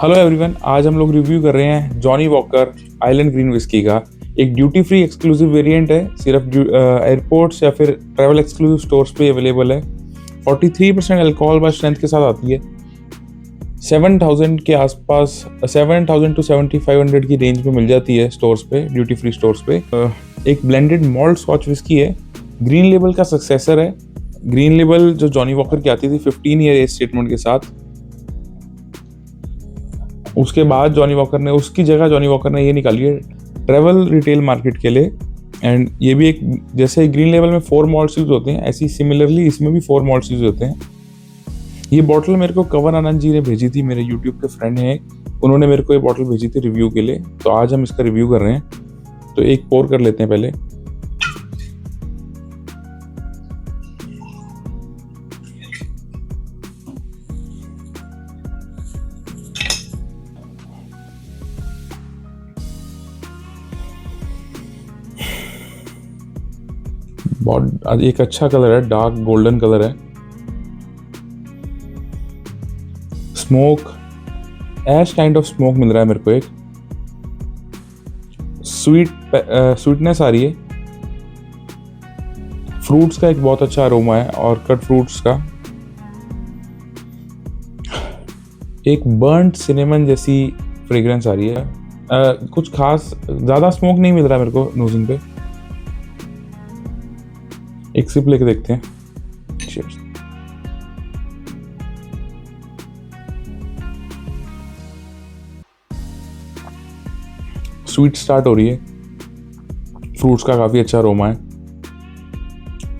Hello everyone, आज हम लोग रिव्यू कर रहे हैं Johnny Walker Island green whisky का। एक ड्यूटी फ्री एक्सक्लूसिव वेरिएंट है, सिर्फ एयरपोर्ट्स या फिर ट्रैवल एक्सक्लूसिव स्टोर्स पे अवेलेबल है। 43% अल्कोहल बाय स्ट्रेंथ के साथ आती है। 7000 के आसपास 7000 टू 7500 की रेंज में मिल जाती है स्टोर्स पे, ड्यूटी फ्री स्टोर्स पे। एक ब्लेंडेड मॉल्ट स्कॉच विस्की है, ग्रीन लेबल का सक्सेसर है। ग्रीन लेबल जो जॉनी वॉकर की आती थी 15 ईयर एज स्टेटमेंट के साथ, उसके बाद जॉनी वॉकर ने उसकी जगह जॉनी वॉकर ने ये निकाली है ट्रैवल रिटेल मार्केट के लिए। एंड ये भी एक, जैसे ग्रीन लेवल में 4 मॉल्ट्स यूज होते हैं, ऐसी सिमिलरली इसमें भी 4 मॉल्ट्स यूज होते हैं। ये बॉटल मेरे को कंवर आनंद जी ने भेजी थी, मेरे यूट्यूब के फ्रेंड हैं, उन्होंने मेरे को ये बॉटल भेजी थी रिव्यू के लिए, तो आज हम इसका रिव्यू कर रहे हैं। तो एक पोर कर लेते हैं पहले। बहुत एक अच्छा कलर है, डार्क गोल्डन कलर है। Smoke, ash kind of smoke मिल रहा है मेरे को। एक स्वीटनेस आ रही है। फ्रूट्स का एक बहुत अच्छा अरोमा है, और कट फ्रूट्स का एक बर्न्ड सिनेमन जैसी फ्रेग्रेंस आ रही है। कुछ खास ज़्यादा स्मोक नहीं मिल रहा है मेरे को नोजिंग पे। एक सिप लेके देखते हैं। Cheers. स्वीट स्टार्ट हो रही है, फ्रूट्स का काफ़ी अच्छा अरोमा है।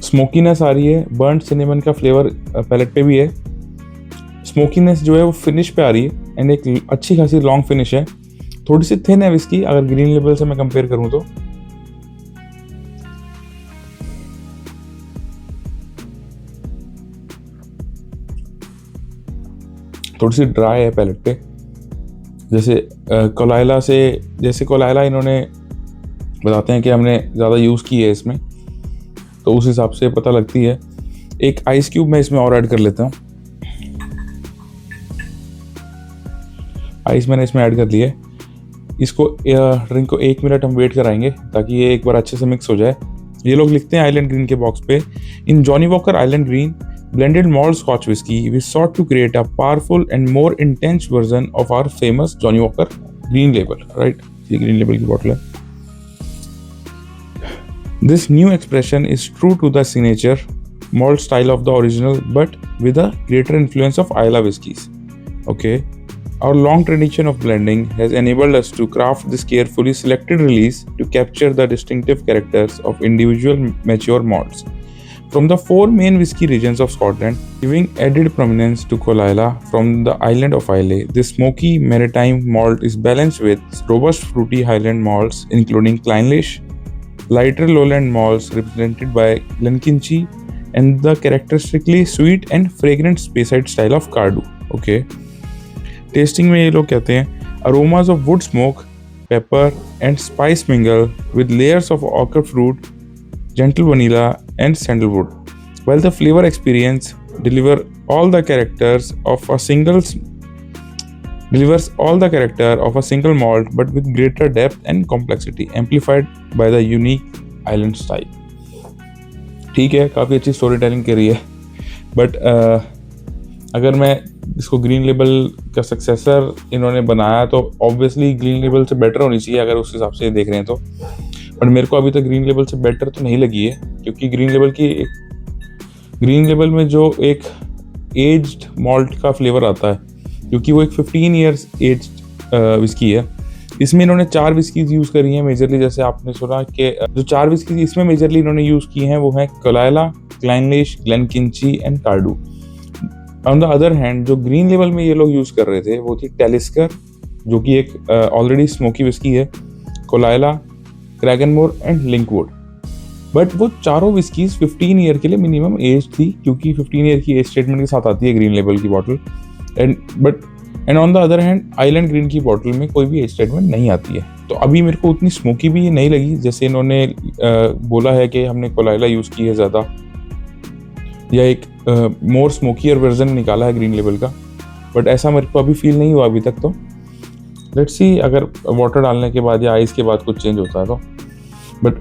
स्मोकीनेस आ रही है, बर्न्ड सिनेमन का फ्लेवर पैलेट पे भी है। स्मोकीनेस जो है वो फिनिश पे आ रही है, एंड एक अच्छी खासी लॉन्ग फिनिश है। थोड़ी सी थिन है विस्की, अगर ग्रीन लेबल से मैं कंपेयर करूँ तो। थोड़ी सी ड्राई है पैलेट पे, जैसे कोलाइला इन्होंने बताते हैं कि हमने ज़्यादा यूज़ की है इसमें, तो उस हिसाब से पता लगती है। एक आइस क्यूब मैं इसमें और ऐड कर लेता हूँ। आइस मैंने इसमें ऐड कर लिया है। इसको ड्रिंक को 1 मिनट हम वेट कराएंगे ताकि ये एक बार अच्छे से मिक्स हो जाए। ये लोग लिखते हैं आइलैंड ग्रीन के बॉक्स पे, in Johnnie Walker Island Green blended malt Scotch whiskey, we sought to create a powerful and more intense version of our famous Johnny Walker Green Label. Right? ये Green Label की bottle है. This new expression is true to the signature malt style of the original, but with a greater influence of Islay whiskies. Okay. Our long tradition of blending has enabled us to craft this carefully selected release to capture the distinctive characters of individual mature malts from the 4 main whiskey regions of Scotland, giving added prominence to Colallah from the island of Islay. This smoky maritime malt is balanced with robust fruity highland malts including Clynelish, lighter lowland malts represented by Glenkinchie, and the characteristically sweet and fragrant Speyside style of Cardu. Okay. Tasting में ये लोग कहते हैं aromas of wood smoke, pepper and spice mingle with layers of ochre fruit, gentle vanilla and sandalwood, while the flavor experience delivers all the character of a single malt, but with greater depth and complexity, amplified by the unique island style. ठीक है, काफ़ी अच्छी story telling कर रही है, but अगर मैं इसको ग्रीन लेबल का सक्सेसर इन्होंने बनाया तो ऑब्वियसली ग्रीन लेबल से बेटर होनी चाहिए, अगर उस हिसाब से देख रहे हैं तो। बट मेरे को अभी तक ग्रीन लेबल से बेटर तो नहीं लगी है, क्योंकि ग्रीन लेबल में जो एक एज्ड मॉल्ट का फ्लेवर आता है, क्योंकि वो एक 15 ईयर्स एज्ड विस्की है। इसमें इन्होंने 4 विस्कीज यूज़ करी हैं मेजरली, जैसे आपने सुना कि जो 4 विस्कीज इसमें मेजरली इन्होंने यूज़ की हैं वो हैं Caol Ila, Clynelish, Glenkinchie and Cardhu. On the other hand जो ग्रीन लेबल में ये लोग यूज़ कर रहे थे वो थी टेलिस्कर, जो कि एक ऑलरेडी स्मोकी विस्की है, कोलाइला, क्रैगनमोर एंड लिंकवुड। बट वो चारों विस्कीज 15 ईयर के लिए मिनिमम एज थी, क्योंकि 15 ईयर की एज स्टेटमेंट के साथ आती है ग्रीन लेबल की bottle. And on the other hand island green की बॉटल में कोई भी एज स्टेटमेंट नहीं आती है। तो अभी मेरे को उतनी स्मोकी भी नहीं लगी, जैसे इन्होंने बोला है कि हमने कोलाइला यूज़ की है ज़्यादा, या एक मोर स्मोकियर वर्जन निकाला है ग्रीन लेबल का। बट ऐसा मेरे को अभी फील नहीं हुआ अभी तक। तो लेट्स सी अगर वाटर डालने के बाद या आइस के बाद कुछ चेंज होता है तो। बट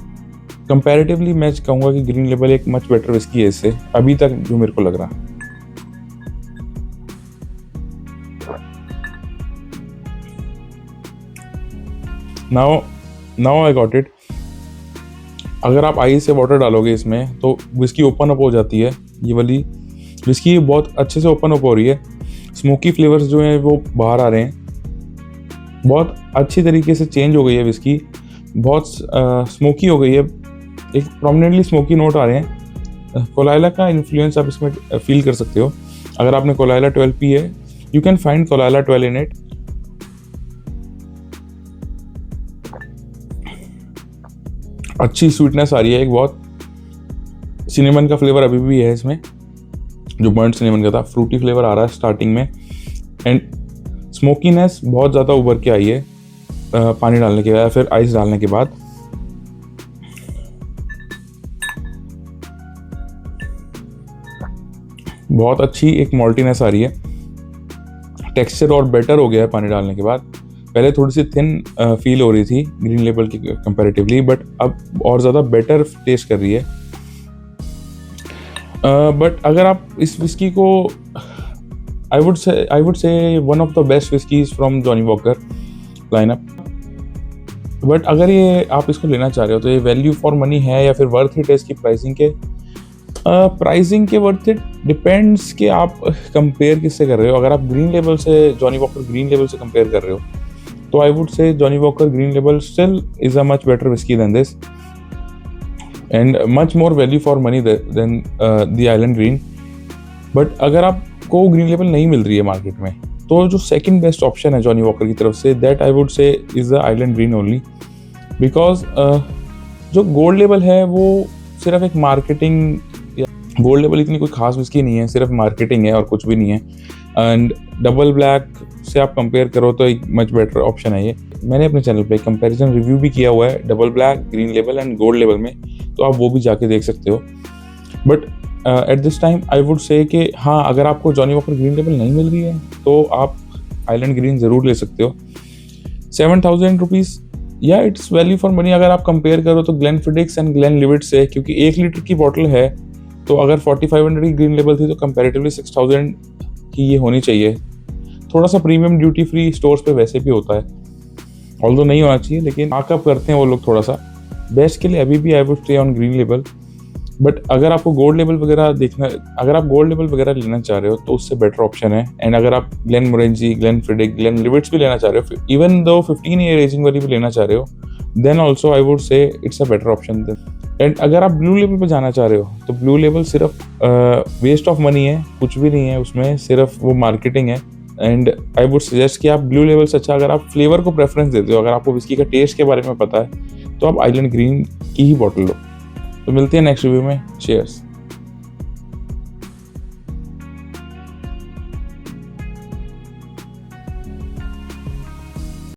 कंपैरेटिवली मैं कहूँगा कि ग्रीन लेबल एक मच बेटर विस्की है इससे, अभी तक जो मेरे को लग रहा। Now I got it. अगर आप आइस से वाटर डालोगे इसमें तो विस्की ओपन अप हो जाती है। ये वाली विस्की बहुत अच्छे से ओपन अप हो रही है, स्मोकी फ्लेवर्स जो हैं वो बाहर आ रहे हैं, बहुत अच्छी तरीके से चेंज हो गई है विस्की, बहुत स्मोकी हो गई है, एक प्रोमिनेंटली स्मोकी नोट आ रहे हैं। कोलाइला का इन्फ्लुएंस आप इसमें फील कर सकते हो। अगर आपने कोलाइला 12 पी है, you can find Caol Ila 12 in it. अच्छी स्वीटनेस आ रही है, एक बहुत सिनेमन का फ्लेवर अभी भी है इसमें, जो बर्न्ड सिनेमन का था, फ्रूटी फ्लेवर आ रहा है स्टार्टिंग में, एंड स्मोकीनेस बहुत ज़्यादा उभर के आई है पानी डालने के बाद या फिर आइस डालने के बाद। बहुत अच्छी एक मॉल्टीनेस आ रही है, टेक्सचर और बेटर हो गया है पानी डालने के बाद। पहले थोड़ी सी थिन फील हो रही थी ग्रीन लेबल की कंपैरेटिवली, बट अब और ज़्यादा बेटर टेस्ट कर रही है। बट अगर आप इस विस्की को आई वुड से one of the best whiskeys from Johnny walker lineup. But अगर ये आप इसको लेना चाह रहे हो तो ये वैल्यू फॉर मनी है या फिर वर्थ इट है इसकी प्राइसिंग के वर्थ इट डिपेंड्स कि आप कंपेयर किससे कर रहे हो। अगर आप ग्रीन लेबल से जॉनी वॉकर ग्रीन लेबल से कंपेयर कर रहे हो तो I would say Johnnie Walker green label still is a much better whisky than this and much more value for money than the Island Green. But अगर आपको green label नहीं मिल रही है मार्केट में तो जो सेकंड बेस्ट ऑप्शन है Johnny walker की तरफ से, दैट आई वुड से is the Island green only. Because जो गोल्ड लेबल है वो सिर्फ एक मार्केटिंग, गोल्ड लेबल इतनी कोई खास विस्की नहीं है, सिर्फ मार्केटिंग है और कुछ भी नहीं है। एंड डबल ब्लैक से आप कंपेयर करो तो एक मच बेटर ऑप्शन है ये। मैंने अपने चैनल पे कंपैरिजन रिव्यू भी किया हुआ है double black, green label and gold label में, तो आप वो भी जाके देख सकते हो। But at this time I would से कि हाँ, अगर आपको जॉनी वॉकर ग्रीन लेबल नहीं मिल रही है तो आप आइलैंड ग्रीन ज़रूर ले सकते हो। 7,000 रुपीज़ या इट्स वैल्यू फॉर मनी अगर आप कंपेयर करो तो ग्लेनफिडिक्स एंड ग्लेनलिविट से, क्योंकि 1 लीटर की बॉटल है तो अगर 4500 की ग्रीन लेबल थी तो कंपैरेटिवली 6000 की ये होनी चाहिए। थोड़ा सा प्रीमियम ड्यूटी फ्री स्टोर्स पे वैसे भी होता है, ऑल्दो नहीं होना चाहिए, लेकिन मार्कअप करते हैं वो लोग थोड़ा सा। बेस्ट के लिए अभी भी I would stay on green label. But अगर आपको गोल्ड लेबल वगैरह देखना, अगर आप गोल्ड लेबल वगैरह लेना चाह रहे हो तो उससे बेटर ऑप्शन है। एंड अगर आप ग्लेनमोरेंजी, ग्लेनफिडिक, ग्लेनलिविट्स भी लेना चाह रहे हो, इवन दो 15 ईयर एजिंग वाली भी लेना चाह रहे हो, then also I would say it's a better option. And अगर आप ब्लू लेबल पे जाना चाह रहे हो तो ब्लू लेबल सिर्फ वेस्ट ऑफ मनी है, कुछ भी नहीं है उसमें, सिर्फ वो मार्केटिंग है। एंड आई वुड सजेस्ट कि आप ब्लू लेवल से अच्छा, अगर आप फ्लेवर को प्रेफरेंस देते हो, अगर आपको विस्की का टेस्ट के बारे में पता है, तो आप आइलैंड ग्रीन की ही बॉटल लो। तो मिलते हैं नेक्स्ट रिव्यू में। चीयर्स।